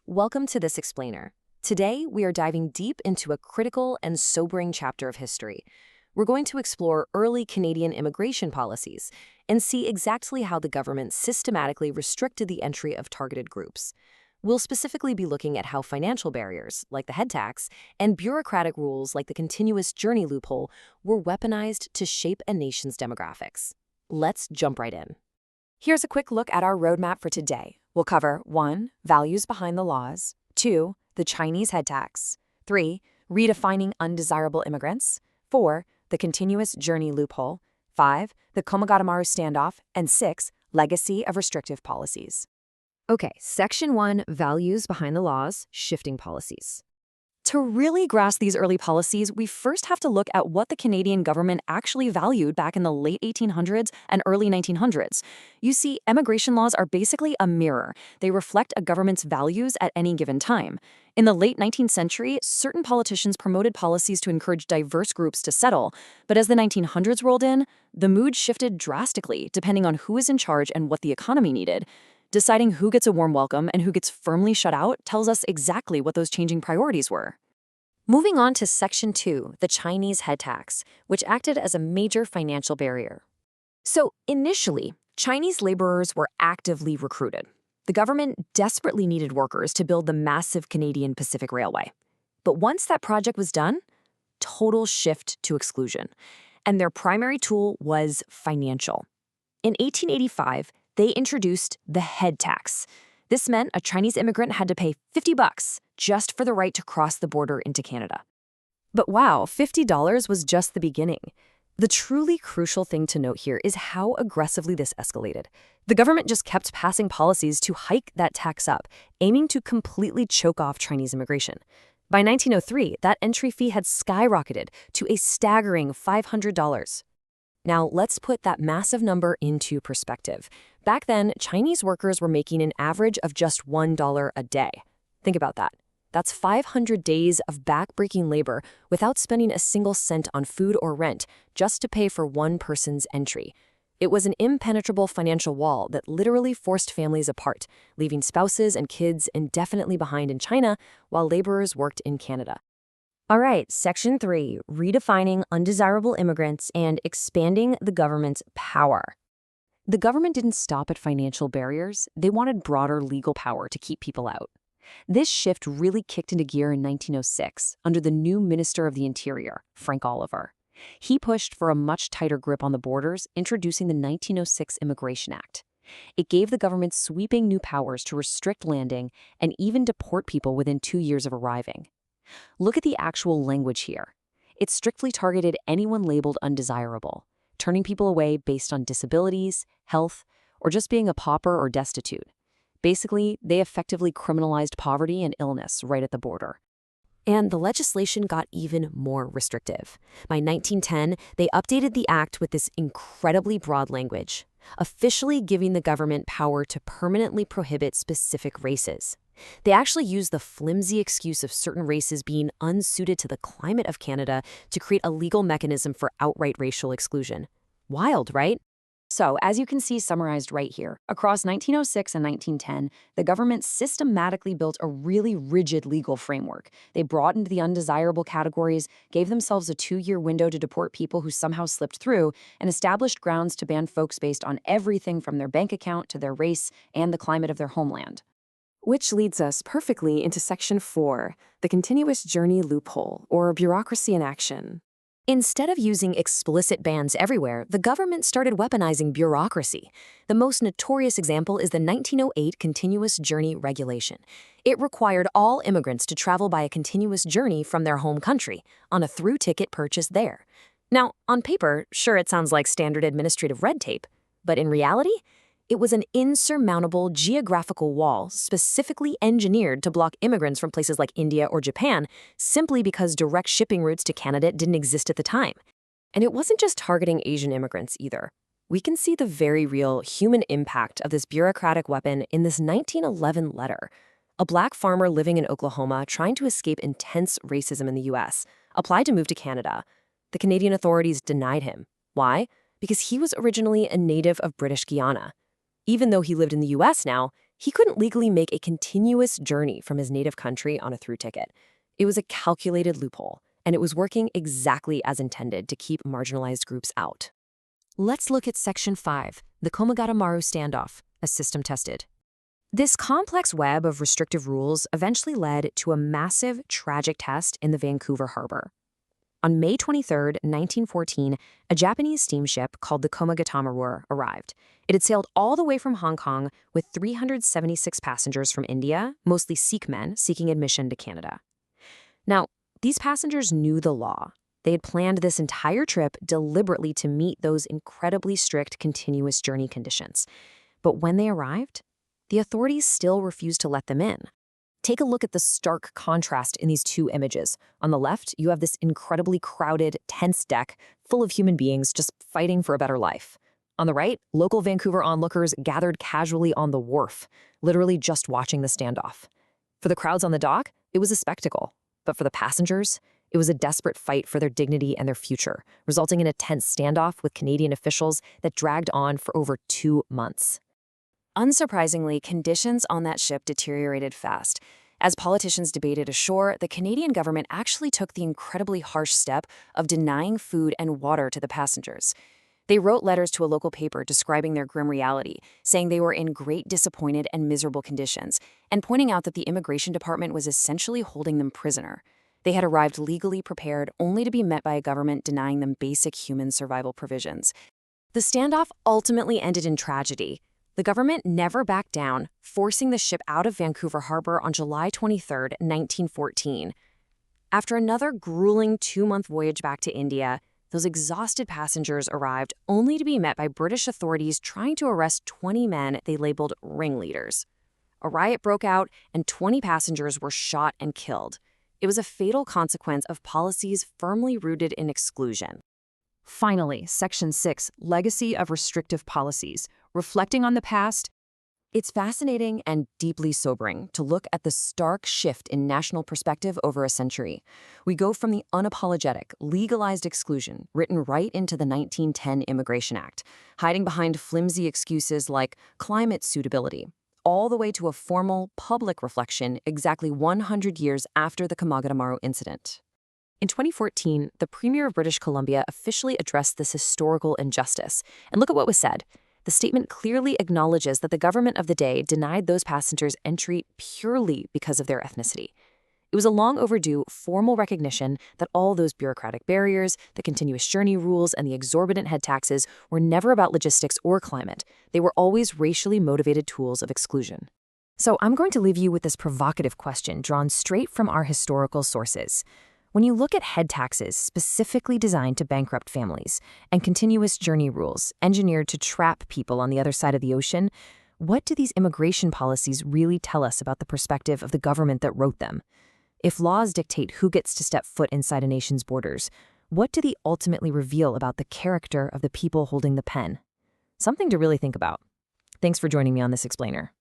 Welcome to this explainer. Today, we are diving deep into a critical and sobering chapter of history. We're going to explore early Canadian immigration policies and see exactly how the government systematically restricted the entry of targeted groups. We'll specifically be looking at how financial barriers, like the head tax, and bureaucratic rules like the continuous journey loophole were weaponized to shape a nation's demographics. Let's jump right in. Here's a quick look at our roadmap for today. We'll cover 1. Values behind the laws, 2. The Chinese head tax, 3. Redefining undesirable immigrants, 4. The continuous journey loophole, 5. The Komagata Maru standoff, and 6. Legacy of restrictive policies. Okay, Section 1, Values behind the laws, shifting policies. To really grasp these early policies, we first have to look at what the Canadian government actually valued back in the late 1800s and early 1900s. You see, immigration laws are basically a mirror. They reflect a government's values at any given time. In the late 19th century, certain politicians promoted policies to encourage diverse groups to settle. But as the 1900s rolled in, the mood shifted drastically, depending on who was in charge and what the economy needed. Deciding who gets a warm welcome and who gets firmly shut out tells us exactly what those changing priorities were. Moving on to Section 2, the Chinese head tax, which acted as a major financial barrier. So initially, Chinese laborers were actively recruited. The government desperately needed workers to build the massive Canadian Pacific Railway. But once that project was done, total shift to exclusion. And their primary tool was financial. In 1885, they introduced the head tax. This meant a Chinese immigrant had to pay $50 just for the right to cross the border into Canada. But wow, $50 was just the beginning. The truly crucial thing to note here is how aggressively this escalated. The government just kept passing policies to hike that tax up, aiming to completely choke off Chinese immigration. By 1903, that entry fee had skyrocketed to a staggering $500. Now, let's put that massive number into perspective. Back then, Chinese workers were making an average of just $1 a day. Think about that. That's 500 days of back-breaking labor without spending a single cent on food or rent just to pay for one person's entry. It was an impenetrable financial wall that literally forced families apart, leaving spouses and kids indefinitely behind in China while laborers worked in Canada. All right, Section 3, redefining undesirable immigrants and expanding the government's power. The government didn't stop at financial barriers. They wanted broader legal power to keep people out. This shift really kicked into gear in 1906 under the new Minister of the Interior, Frank Oliver. He pushed for a much tighter grip on the borders, introducing the 1906 Immigration Act. It gave the government sweeping new powers to restrict landing and even deport people within 2 years of arriving. Look at the actual language here. It strictly targeted anyone labeled undesirable, turning people away based on disabilities, health, or just being a pauper or destitute. Basically, they effectively criminalized poverty and illness right at the border. And the legislation got even more restrictive. By 1910, they updated the act with this incredibly broad language, officially giving the government power to permanently prohibit specific races. They actually used the flimsy excuse of certain races being unsuited to the climate of Canada to create a legal mechanism for outright racial exclusion. Wild, right? So, as you can see summarized right here, across 1906 and 1910, the government systematically built a really rigid legal framework. They broadened the undesirable categories, gave themselves a 2-year window to deport people who somehow slipped through, and established grounds to ban folks based on everything from their bank account to their race and the climate of their homeland. Which leads us perfectly into Section 4, the continuous journey loophole, or bureaucracy in action. Instead of using explicit bans everywhere, the government started weaponizing bureaucracy. The most notorious example is the 1908 Continuous Journey Regulation. It required all immigrants to travel by a continuous journey from their home country, on a through ticket purchased there. Now, on paper, sure, it sounds like standard administrative red tape, but in reality, it was an insurmountable geographical wall specifically engineered to block immigrants from places like India or Japan simply because direct shipping routes to Canada didn't exist at the time. And it wasn't just targeting Asian immigrants either. We can see the very real human impact of this bureaucratic weapon in this 1911 letter. A black farmer living in Oklahoma trying to escape intense racism in the US applied to move to Canada. The Canadian authorities denied him. Why? Because he was originally a native of British Guiana. Even though he lived in the US now, He couldn't legally make a continuous journey from his native country on a through ticket. It was a calculated loophole, and it was working exactly as intended to keep marginalized groups out. Let's look at Section 5, the Komagata Maru standoff, as system tested. This complex web of restrictive rules eventually led to a massive, tragic test in the Vancouver harbor. On May 23, 1914, a Japanese steamship called the Komagata Maru arrived. It had sailed all the way from Hong Kong with 376 passengers from India, mostly Sikh men seeking admission to Canada. Now, these passengers knew the law. They had planned this entire trip deliberately to meet those incredibly strict continuous journey conditions. But when they arrived, the authorities still refused to let them in. Take a look at the stark contrast in these two images. On the left, you have this incredibly crowded, tense deck full of human beings just fighting for a better life. On the right, local Vancouver onlookers gathered casually on the wharf, literally just watching the standoff. For the crowds on the dock, it was a spectacle. But for the passengers, it was a desperate fight for their dignity and their future, resulting in a tense standoff with Canadian officials that dragged on for over 2 months. Unsurprisingly, conditions on that ship deteriorated fast. As politicians debated ashore, the Canadian government actually took the incredibly harsh step of denying food and water to the passengers. They wrote letters to a local paper describing their grim reality, saying they were in great disappointed and miserable conditions, and pointing out that the immigration department was essentially holding them prisoner. They had arrived legally prepared only to be met by a government denying them basic human survival provisions. The standoff ultimately ended in tragedy. The government never backed down, forcing the ship out of Vancouver Harbor on July 23, 1914. After another grueling 2-month voyage back to India, those exhausted passengers arrived only to be met by British authorities trying to arrest 20 men they labeled ringleaders. A riot broke out, and 20 passengers were shot and killed. It was a fatal consequence of policies firmly rooted in exclusion. Finally, Section 6, Legacy of Restrictive Policies. Reflecting on the past, it's fascinating and deeply sobering to look at the stark shift in national perspective over a century. We go from the unapologetic, legalized exclusion written right into the 1910 Immigration Act, hiding behind flimsy excuses like climate suitability, all the way to a formal, public reflection exactly 100 years after the Komagata Maru incident. In 2014, the Premier of British Columbia officially addressed this historical injustice. And look at what was said. The statement clearly acknowledges that the government of the day denied those passengers entry purely because of their ethnicity. It was a long overdue formal recognition that all those bureaucratic barriers, the continuous journey rules, and the exorbitant head taxes were never about logistics or climate. They were always racially motivated tools of exclusion. So I'm going to leave you with this provocative question drawn straight from our historical sources. When you look at head taxes specifically designed to bankrupt families and continuous journey rules engineered to trap people on the other side of the ocean, what do these immigration policies really tell us about the perspective of the government that wrote them? If laws dictate who gets to step foot inside a nation's borders, what do they ultimately reveal about the character of the people holding the pen? Something to really think about. Thanks for joining me on this explainer.